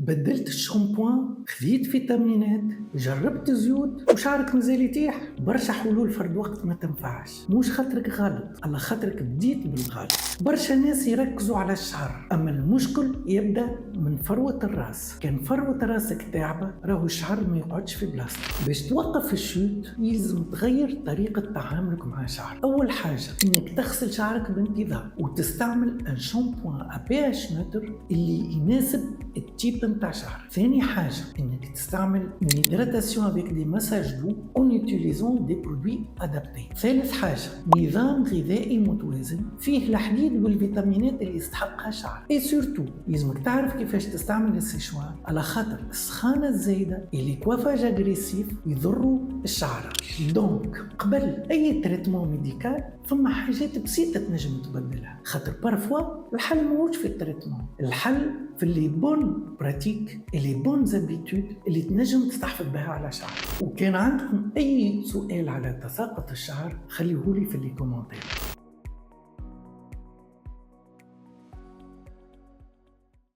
بدلت الشامبوان، خذيت فيتامينات، جربت زيوت وشعرك مازال يتيح. برشا حلول فرد وقت ما تنفعش، مش خاطرك غلط، على خاطرك بديت بالغلط. برشا ناس يركزوا على الشعر، اما المشكل يبدا من فروة الراس. كان فروة راسك تعبة راهو الشعر ما يقعدش في بلاصته. باش توقف الشوت يلزم تغير طريقة تعاملك مع الشعر. اول حاجة انك تغسل شعرك بانتظام وتستعمل ان شامبوان ابيش نوتر اللي يناسب التيب نتاع شعر. ثاني حاجة انك تستعمل une hydratation avec des massages doux en utilisant des produits adaptés. ثالث حاجة نظام غذائي متوازن فيه الحديد والفيتامينات اللي يستحقها الشعر. اي سورتو لازمك تعرف كيفاش تستعمل السيشوار، على خاطر السخانة الزايدة اللي كوافاج اغريسيف يضروا الشعر. دونك قبل اي تريتمون ميديكال ثم حاجات بسيطة تنجم تبدلها، خاطر بارفوا الحل موش في التريتمون، الحل في اللي بون براتيك اللي بون زابيتود اللي تنجم تستحفظ بها على شعر. وكان عندكم اي سؤال على تساقط الشعر خليهولي في الكومنتات.